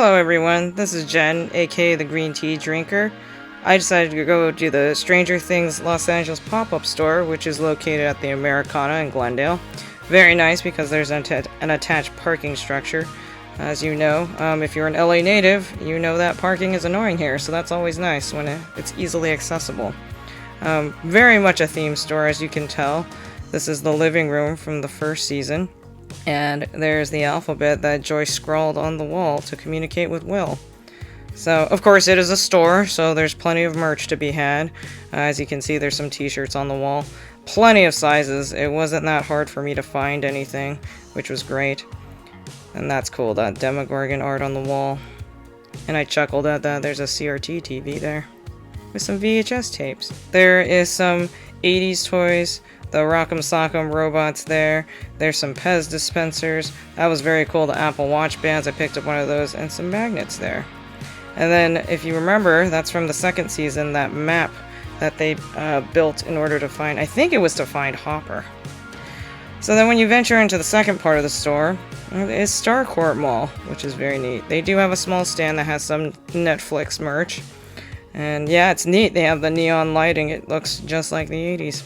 Hello everyone, this is Jen, aka the Green Tea Drinker. I decided to go to the Stranger Things Los Angeles pop-up store, which is located at the Americana in Glendale. Very nice because there's an attached parking structure. As you know, if you're an LA native, you know that parking is annoying here, so that's always nice when it's easily accessible. Very much a theme store, as you can tell. This is the living room from the first season. And there's the alphabet that Joyce scrawled on the wall to communicate with Will. So, of course, it is a store, so there's plenty of merch to be had. As you can see, there's some t-shirts on the wall. Plenty of sizes. It wasn't that hard for me to find anything, which was great. And that's cool, that Demogorgon art on the wall. And I chuckled at that. There's a CRT TV there with some VHS tapes. There is some 80s toys. The Rock'em Sock'em robots there. There's some Pez dispensers. That was very cool. The Apple Watch bands, I picked up one of those, and some magnets there. And then, if you remember, that's from the second season, that map that they built in order to find, I think it was to find Hopper. So then when you venture into the second part of the store, is Starcourt Mall, which is very neat. They do have a small stand that has some Netflix merch. And yeah, it's neat. They have the neon lighting. It looks just like the 80s.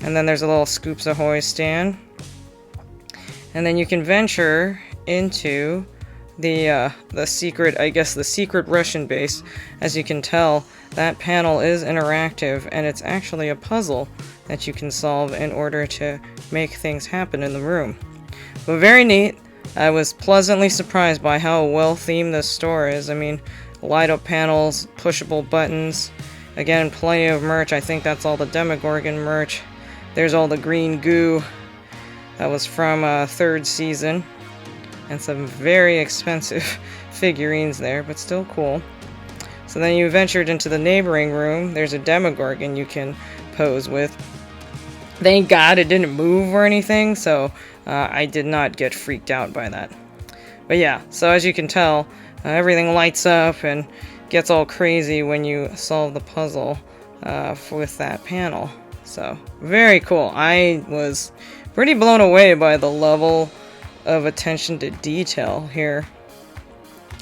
And then there's a little Scoops Ahoy stand. And then you can venture into the secret, I guess the secret Russian base. As you can tell, that panel is interactive, and it's actually a puzzle that you can solve in order to make things happen in the room. But very neat. I was pleasantly surprised by how well themed this store is. I mean, light up panels, pushable buttons. Again, plenty of merch. I think that's all the Demogorgon merch. There's all the green goo that was from third season. And some very expensive figurines there, but still cool. So then you ventured into the neighboring room. There's a Demogorgon you can pose with. Thank God it didn't move or anything, so I did not get freaked out by that. But yeah, so as you can tell, everything lights up and gets all crazy when you solve the puzzle with that panel. So, very cool. I was pretty blown away by the level of attention to detail here.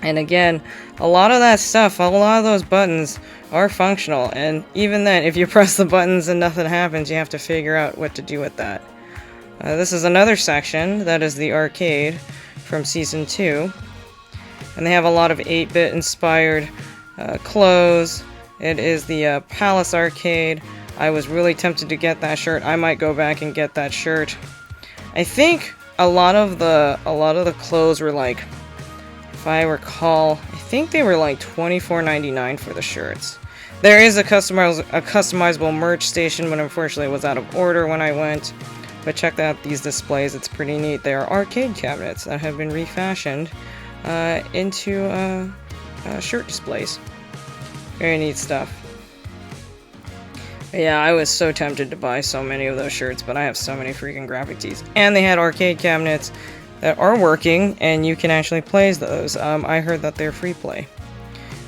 And again, a lot of that stuff, a lot of those buttons are functional. And even then, if you press the buttons and nothing happens, you have to figure out what to do with that. This is another section that is the arcade from Season 2. And they have a lot of 8-bit inspired clothes. It is the Palace Arcade. I was really tempted to get that shirt. I might go back and get that shirt. I think a lot of the clothes were like, if I recall, I think they were like $24.99 for the shirts. There is a customizable merch station, but unfortunately it was out of order when I went. But check out these displays, it's pretty neat. They are arcade cabinets that have been refashioned into shirt displays. Very neat stuff. Yeah, I was so tempted to buy so many of those shirts, but I have so many freaking graphic tees. And they had arcade cabinets that are working, and you can actually play those. I heard that they're free play.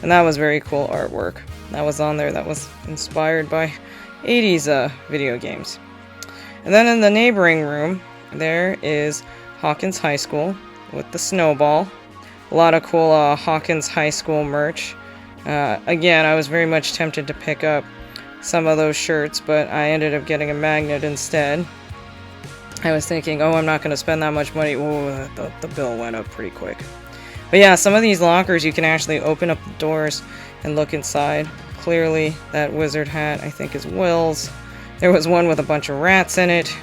And that was very cool artwork. That was on there that was inspired by 80s video games. And then in the neighboring room, there is Hawkins High School with the snowball. A lot of cool Hawkins High School merch. Again, I was very much tempted to pick up some of those shirts, but I ended up getting a magnet instead. I was thinking, oh, I'm not going to spend that much money. Whoa, the bill went up pretty quick. But yeah, some of these lockers, you can actually open up the doors and look inside. Clearly, that wizard hat, I think, is Will's. There was one with a bunch of rats in it.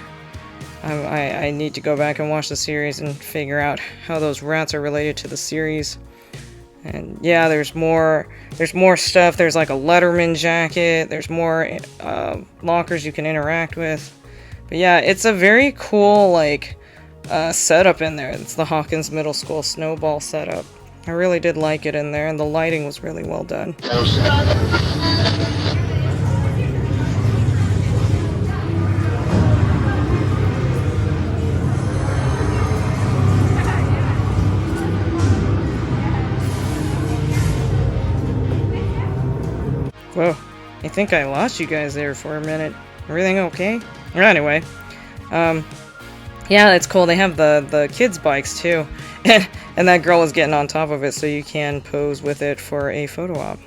I need to go back and watch the series and figure out how those rats are related to the series. And yeah, there's more stuff. There's like a Letterman jacket. There's more lockers you can interact with. But yeah, it's a very cool setup in there. It's the Hawkins Middle School snowball setup. I really did like it in there, and the lighting was really well done. Whoa, I think I lost you guys there for a minute. Everything okay? Anyway, yeah, it's cool. They have the kids' bikes too. And And that girl was getting on top of it, so you can pose with it for a photo op.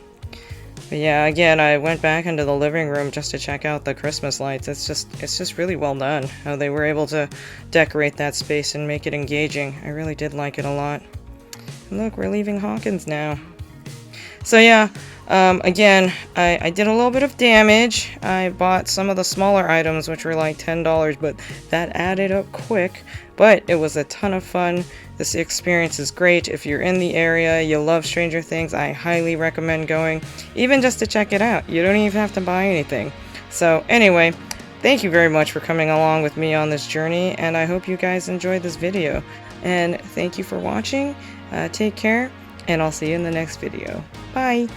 But yeah, again, I went back into the living room just to check out the Christmas lights. It's just really well done how they were able to decorate that space and make it engaging. I really did like it a lot. And look, we're leaving Hawkins now. So yeah, again, I did a little bit of damage. I bought some of the smaller items, which were like $10, but that added up quick. But it was a ton of fun. This experience is great. If you're in the area, you love Stranger Things, I highly recommend going, even just to check it out. You don't even have to buy anything. So anyway, thank you very much for coming along with me on this journey, and I hope you guys enjoyed this video. And thank you for watching. Take care, and I'll see you in the next video. Bye!